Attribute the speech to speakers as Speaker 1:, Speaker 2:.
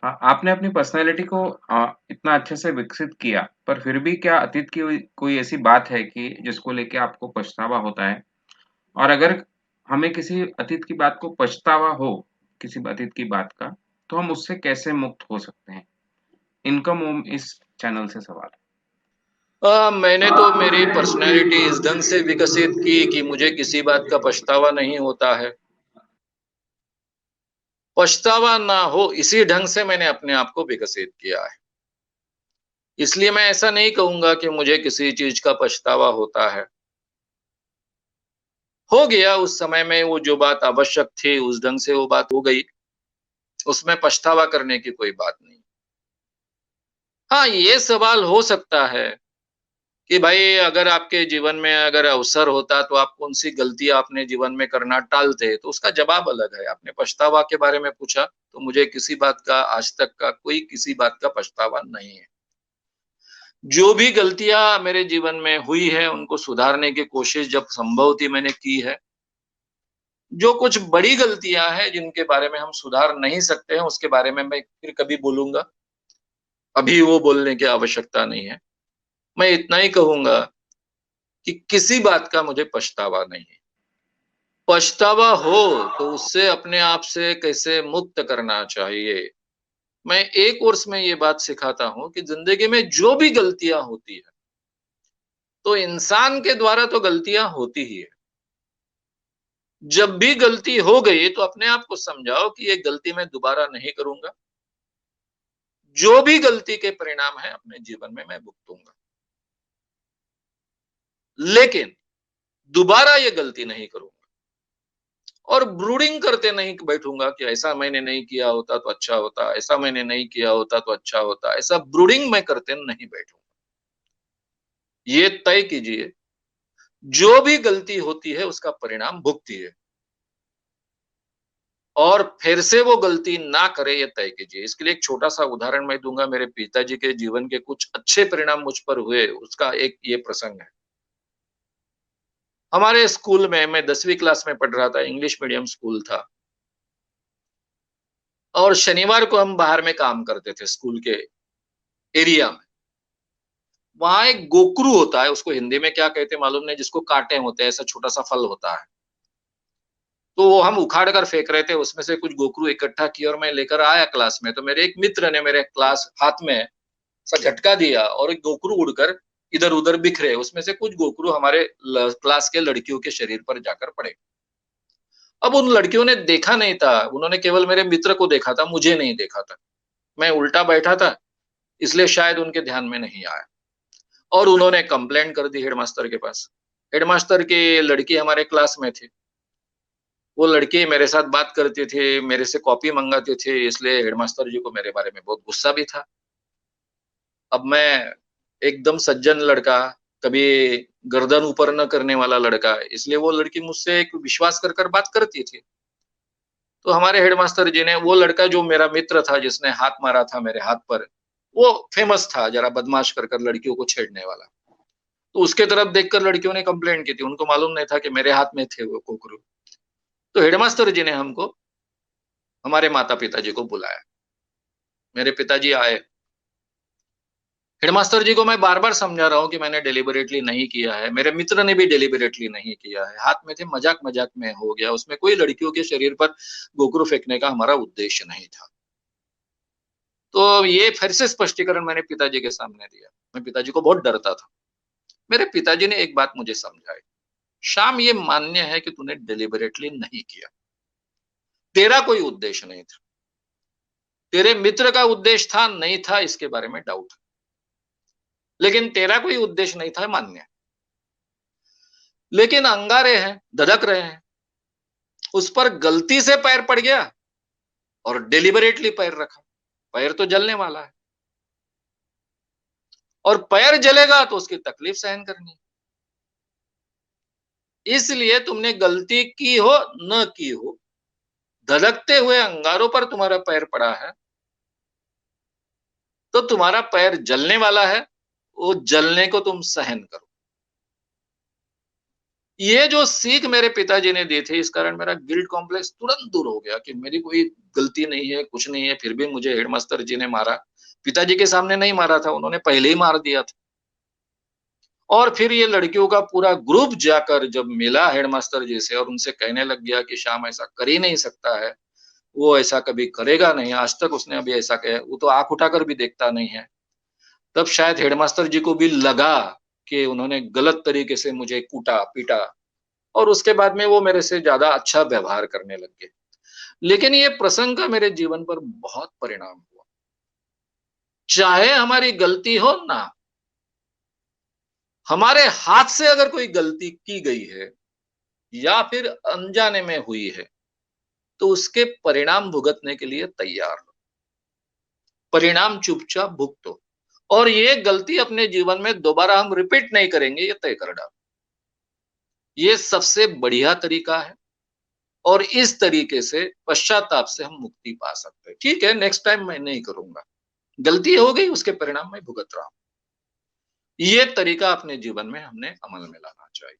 Speaker 1: हाँ, आपने अपनी पर्सनैलिटी को इतना अच्छे से विकसित किया, पर फिर भी क्या अतीत की कोई ऐसी बात है कि जिसको लेके आपको पछतावा होता है? और अगर हमें किसी अतीत की बात को पछतावा हो, किसी अतीत की बात का, तो हम उससे कैसे मुक्त हो सकते हैं? इनकम ओम इस चैनल से सवाल है।
Speaker 2: मैंने तो मेरी पर्सनैलिटी इस ढंग से विकसित की कि मुझे किसी बात का पछतावा नहीं होता है। पछतावा ना हो इसी ढंग से मैंने अपने आप को विकसित किया है। इसलिए मैं ऐसा नहीं कहूँगा कि मुझे किसी चीज़ का पछतावा होता है। हो गया उस समय में वो जो बात आवश्यक थी, उस ढंग से वो बात हो गई। उसमें पछतावा करने की कोई बात नहीं। हाँ, ये सवाल हो सकता है कि भाई अगर आपके जीवन में अगर अवसर होता तो आप कौन-सी गलतियाँ अपने जीवन में करना टालते? तो उसका जवाब अलग है। आपने पछतावा के बारे में पूछा, तो मुझे किसी बात का आज तक का कोई किसी बात का पछतावा नहीं है। जो भी गलतियाँ मेरे जीवन में हुई है, उनको सुधारने की कोशिश जब संभव थी मैंने की है। जो कुछ बड़ी गलतियाँ हैं जिनके बारे में हम सुधार नहीं सकते हैं, उसके बारे में मैं फिर कभी बोलूँगा। अभी वो बोलने की आवश्यकता नहीं है। मैं इतना ही कहूँगा कि किसी बात का मुझे पछतावा नहीं है। पछतावा हो तो उससे अपने आप से कैसे मुक्त करना चाहिए। मैं एक कोर्स में ये बात सिखाता हूँ कि ज़िंदगी में जो भी गलतियाँ होती हैं, तो इंसान के द्वारा तो गलतियाँ होती ही है। जब भी गलती हो गई तो अपने आप को समझाओ कि ये गलती मैं दोबारा नहीं करूँगा। जो भी गलती के परिणाम हैं अपने जीवन में मैं भुगतूँगा। लेकिन दोबारा ये गलती नहीं करूँगा। और ब्रूडिंग करते नहीं बैठूँगा कि ऐसा मैंने नहीं किया होता तो अच्छा होता, ऐसा मैंने नहीं किया होता तो अच्छा होता, ऐसा ब्रूडिंग मैं करते नहीं बैठूँगा। ये तय कीजिए, जो भी गलती होती है उसका परिणाम भुगतिए और फिर से वो गलती ना करे ये तय कीजिए। इसके लिए एक छोटा-सा उदाहरण मैं दूँगा, मेरे पिताजी के जीवन के कुछ अच्छे परिणाम मुझ पर हुए, उसका एक ये प्रसंग है। हमारे स्कूल में मैं 10वीं क्लास में पढ़ रहा था, इंग्लिश मीडियम स्कूल था और शनिवार को हम बाहर में काम करते थे स्कूल के एरिया में। वहाँ एक गोकरू होता है, उसको हिंदी में क्या कहते हैं मालूम नहीं, जिसको काँटे होते हैं, ऐसा छोटा-सा फल होता है। तो वो हम उखाड़ कर फेंक रहे थे, उसमें से कुछ गोकरू इकट्ठा किए और मैं लेकर आया क्लास में, तो मेरे एक मित्र ने मेरे क्लास हाथ में ऐसा झटका दिया और एक गोकरू उड़कर इधर-उधर बिखरे। उसमें से कुछ गोकरू हमारे क्लास के लड़कियों के शरीर पर जाकर पड़े। अब उन लड़कियों ने देखा नहीं था, उन्होंने केवल मेरे मित्र को देखा था, मुझे नहीं देखा था। मैं उल्टा बैठा था, इसलिए शायद उनके ध्यान में नहीं आया और उन्होंने कंप्लेंट कर दी हेडमास्टर के पास। हेडमास्टर की लड़की हमारे क्लास में थी। वो लड़की मेरे साथ बात करती थी, मेरे से कॉपी मँगाती थी, इसलिए हेडमास्टर जी को मेरे बारे में बहुत गुस्सा भी था। अब मैं एकदम सज्जन लड़का, कभी गर्दन ऊपर न करने वाला लड़का, इसलिए वो लड़की मुझसे एक विश्वास कर बात करती थी। तो हमारे हेडमास्टर जी ने वो लड़का जो मेरा मित्र था जिसने हाथ मारा था मेरे हाथ पर, वो फ़ेमस था ज़रा बदमाश कर लड़कियों को छेड़ने वाला। तो उसके तरफ देखकर लड़कियों ने कंप्लेंट की थी, उनको मालूम नहीं था कि मेरे हाथ में थे वो कुकरू। तो हेडमास्टर जी ने हमको हमारे माता-पिता जी को बुलाया। मेरे पिताजी आए। हेडमास्टर जी को मैं बार-बार समझा रहा हूँ कि मैंने डेलिबरेटली नहीं किया है। मेरे मित्र ने भी डेलिबरेटली नहीं किया है। हाथ में थे, मज़ाक-मज़ाक में हो गया। उसमें कोई लड़कियों के शरीर पर गोखरू फेंकने का हमारा उद्देश्य नहीं था। तो ये फिर से स्पष्टीकरण मैंने पिताजी के सामने दिया। मैं पिताजी को बहुत डरता था। मेरे पिताजी ने एक बात मुझे समझाई, "श्याम, ये मान्य है कि तूने डेलिबरेटली नहीं किया। तेरा कोई उद्देश्य नहीं था। तेरे मित्र का उद्देश्य था, नहीं था, इसके बारे में डाउट है। लेकिन तेरा कोई उद्देश्य नहीं था, मान्य है। लेकिन अंगारे हैं, धधक रहे हैं। उस पर गलती से पैर पड़ गया और डेलिबरेटली पैर रखा। पैर तो जलने वाला है और पैर जलेगा तो उसकी तकलीफ सहन करनी है। इसलिए तुमने गलती की हो, न की हो, धधकते हुए अंगारों पर तुम्हारा पैर पड़ा है, तो तुम्हारा पैर जलने वाला है, वो जलने को तुम सहन करो। ये जो सीख मेरे पिताजी ने दी थी, इस कारण मेरा गिल्ट कॉम्प्लेक्स तुरंत दूर हो गया कि मेरी कोई गलती नहीं है, कुछ नहीं है, फिर भी मुझे हेडमास्टर जी ने मारा। पिताजी के सामने नहीं मारा था, उन्होंने पहले ही मार दिया था। और फिर ये लड़कियों का पूरा ग्रुप जाकर जब मिला हेडमास्टर जी से और उनसे कहने लग गया कि श्याम ऐसा कर ही नहीं सकता है, वो ऐसा कभी करेगा नहीं, आज तक उसने अभी ऐसा किया, वो तो आँख उठाकर भी देखता नहीं है। तब शायद हेडमास्टर जी को भी लगा कि उन्होंने गलत तरीके से मुझे कूटा, पीटा और उसके बाद में वो मेरे से ज़्यादा अच्छा व्यवहार करने लग गए। लेकिन ये प्रसंग का मेरे जीवन पर बहुत परिणाम हुआ। चाहे हमारी गलती हो ना, हमारे हाथ से अगर कोई गलती की गई है या फिर अनजाने में हुई है, तो उसके परिणाम भुगतने के लिए तैयार हो। परिणाम चुपचाप भुगतो और ये गलती अपने जीवन में दोबारा हम रिपीट नहीं करेंगे, ये तय कर डालो। ये सबसे बढ़िया तरीका है और इस तरीके से पश्चाताप से हम मुक्ति पा सकते हैं। ठीक है, नेक्स्ट टाइम मैं नहीं करूँगा। गलती हो गई, उसके परिणाम मैं भुगत रहा हूँ। ये तरीका अपने जीवन में हमने अमल में लाना चाहिए।